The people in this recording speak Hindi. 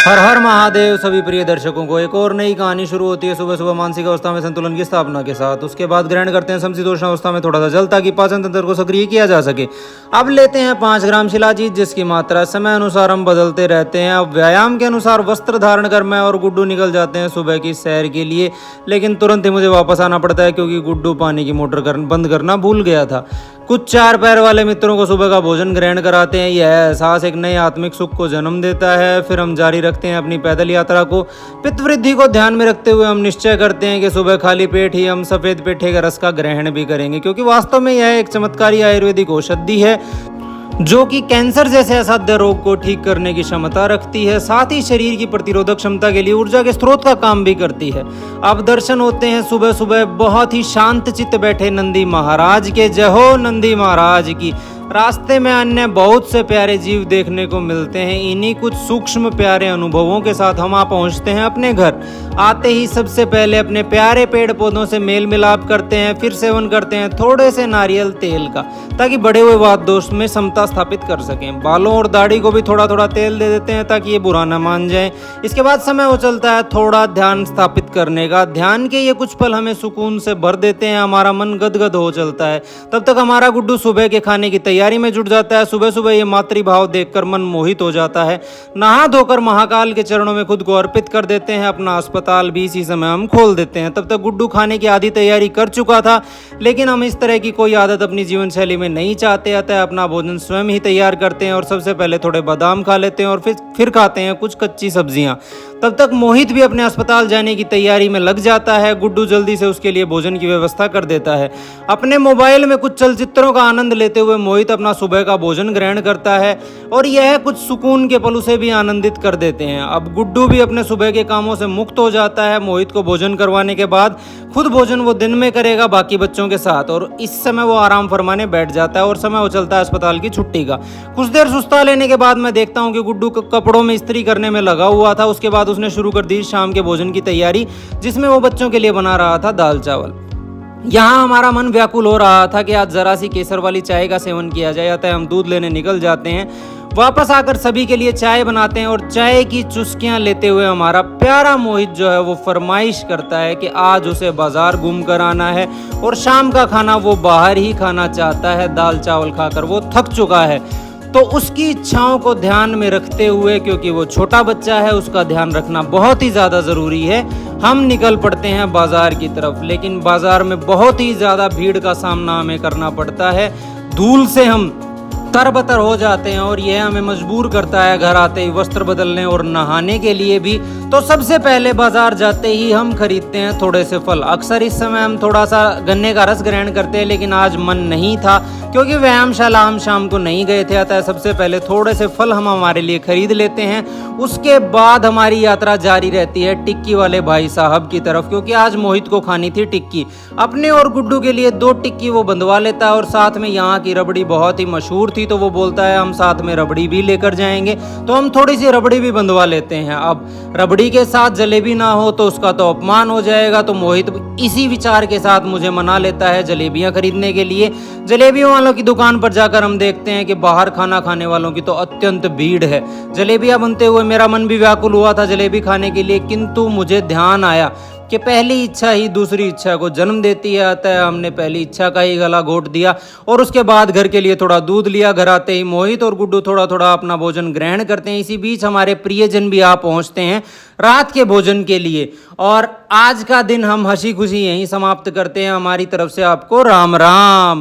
हर हर महादेव। सभी प्रिय दर्शकों को एक और नई कहानी शुरू होती है सुबह सुबह मानसिक अवस्था में संतुलन की स्थापना के साथ। उसके बाद ग्रहण करते हैं समशीतोष्ण अवस्था में थोड़ा सा जल, ताकि पाचन तंत्र को सक्रिय किया जा सके। अब लेते हैं 5 ग्राम शिलाजीत, जिसकी मात्रा समय अनुसार हम बदलते रहते हैं। अब व्यायाम के अनुसार वस्त्र धारण कर मैं और गुड्डू निकल जाते हैं सुबह की सैर के लिए, लेकिन तुरंत ही मुझे वापस आना पड़ता है क्योंकि गुड्डू पानी की मोटर बंद करना भूल गया था। कुछ 4 पैर वाले मित्रों को सुबह का भोजन ग्रहण कराते हैं। यह एहसास एक नए आत्मिक सुख को जन्म देता है। फिर हम जारी रखते हैं अपनी पैदल यात्रा को। पित्त वृद्धि को ध्यान में रखते हुए हम निश्चय करते हैं कि सुबह खाली पेट ही हम सफेद पेठे का रस का ग्रहण भी करेंगे, क्योंकि वास्तव में यह एक चमत्कारी आयुर्वेदिक औषधि है जो कि कैंसर जैसे असाध्य रोग को ठीक करने की क्षमता रखती है, साथ ही शरीर की प्रतिरोधक क्षमता के लिए ऊर्जा के स्रोत का काम भी करती है। अब दर्शन होते हैं सुबह सुबह बहुत ही शांत चित्त बैठे नंदी महाराज के। जय हो नंदी महाराज की। रास्ते में अन्य बहुत से प्यारे जीव देखने को मिलते हैं। इन्हीं कुछ सूक्ष्म प्यारे अनुभवों के साथ हम आ पहुंचते हैं अपने घर। आते ही सबसे पहले अपने प्यारे पेड़ पौधों से मेल मिलाप करते हैं, फिर सेवन करते हैं थोड़े से नारियल तेल का, ताकि बढ़े हुए वात दोष में समता स्थापित कर सकें। बालों और दाढ़ी को भी थोड़ा थोड़ा तेल दे देते हैं ताकि ये बुरा न मान जाए। इसके बाद समय हो चलता है थोड़ा ध्यान स्थापित करने का। ध्यान के ये कुछ पल हमें सुकून से भर देते हैं, हमारा मन गदगद हो चलता है। तब तक हमारा गुड्डू सुबह के खाने की तैयारी में जुट जाता है। सुबह सुबह ये मातृभाव देखकर मन मोहित हो जाता है। नहा धोकर महाकाल के चरणों में खुद को अर्पित कर देते हैं। अपना अस्पताल भी इसी समय हम खोल देते हैं। तब तक गुड्डू खाने की आधी तैयारी कर चुका था, लेकिन हम इस तरह की कोई आदत अपनी जीवन शैली में नहीं चाहते। अतः अपना भोजन स्वयं ही तैयार करते हैं और सबसे पहले थोड़े बादाम खा लेते हैं और फिर खाते हैं कुछ कच्ची सब्जियां। तब तक मोहित भी अपने अस्पताल जाने की तैयारी में लग जाता है। गुड्डू जल्दी से उसके लिए भोजन की व्यवस्था कर देता है। अपने मोबाइल में कुछ चलचित्रों का आनंद लेते हुए मोहित अपना सुबह का भोजन ग्रहण करता है और यह कुछ सुकून के पल उसे भी आनंदित कर देते हैं। अब गुड्डू भी अपने सुबह के कामों से मुक्त हो जाता है। मोहित को भोजन करवाने के बाद खुद भोजन वो दिन में करेगा बाकी बच्चों के साथ, और इस समय वो आराम फरमाने बैठ जाता है और समय हो चलता है अस्पताल की छुट्टी का। कुछ देर सुस्ता लेने के बाद मैं देखता हूँ कि गुड्डू कपड़ों में इस्त्री करने में लगा हुआ था। उसके बाद उसने शुरू कर दी शाम के भोजन की तैयारी, जिसमें वो बच्चों के लिए बना रहा था दाल चावल। यहाँ हमारा मन व्याकुल हो रहा था कि आज जरा सी केसर वाली चाय का सेवन किया जाए, अतः हम दूध लेने निकल जाते हैं। वापस आकर सभी के लिए चाय बनाते हैं और चाय की चुस्कियां लेते हुए हमारा प्यारा मोहित जो है वो फरमाइश करता है कि आज उसे बाजार घूम कर आना है और शाम का खाना वो बाहर ही खाना चाहता है। दाल चावल खाकर वो थक चुका है, तो उसकी इच्छाओं को ध्यान में रखते हुए, क्योंकि वो छोटा बच्चा है, उसका ध्यान रखना बहुत ही ज़्यादा ज़रूरी है, हम निकल पड़ते हैं बाजार की तरफ। लेकिन बाजार में बहुत ही ज़्यादा भीड़ का सामना हमें करना पड़ता है। धूल से हम तरबतर हो जाते हैं और यह हमें मजबूर करता है घर आते ही वस्त्र बदलने और नहाने के लिए भी। तो सबसे पहले बाजार जाते ही हम खरीदते हैं थोड़े से फल। अक्सर इस समय हम थोड़ा सा गन्ने का रस ग्रहण करते हैं, लेकिन आज मन नहीं था क्योंकि व्यायामशाला हम शाम को नहीं गए थे। अतः सबसे पहले थोड़े से फल हम हमारे लिए खरीद लेते हैं। उसके बाद हमारी यात्रा जारी रहती है टिक्की वाले भाई साहब की तरफ, क्योंकि आज मोहित को खानी थी टिक्की। अपने और गुड्डू के लिए 2 टिक्की वो बंधवा लेता है और साथ में यहाँ की रबड़ी बहुत ही मशहूर थी, तो वो बोलता है हम साथ में रबड़ी भी लेकर जाएंगे। तो हम थोड़ी सी रबड़ी भी बंधवा लेते हैं। अब रबड़ी के साथ जलेबी ना हो तो उसका तो अपमान हो जाएगा, तो मोहित इसी विचार के साथ मुझे मना लेता है जलेबियां खरीदने के लिए। जलेबियों वालों की दुकान पर जाकर हम देखते हैं कि बाहर खाना खाने वालों की तो अत्यंत भीड़ है। जलेबियां बनते हुए मेरा मन भी व्याकुल हुआ था जलेबी खाने के लिए, किंतु मुझे ध्यान आया कि पहली इच्छा ही दूसरी इच्छा को जन्म देती है। अतः हमने पहली इच्छा का ही गला घोट दिया और उसके बाद घर के लिए थोड़ा दूध लिया। घर आते ही मोहित और गुड्डू थोड़ा थोड़ा अपना भोजन ग्रहण करते हैं। इसी बीच हमारे प्रियजन भी आ पहुंचते हैं रात के भोजन के लिए, और आज का दिन हम हंसी खुशी यहीं समाप्त करते हैं। हमारी तरफ से आपको राम राम।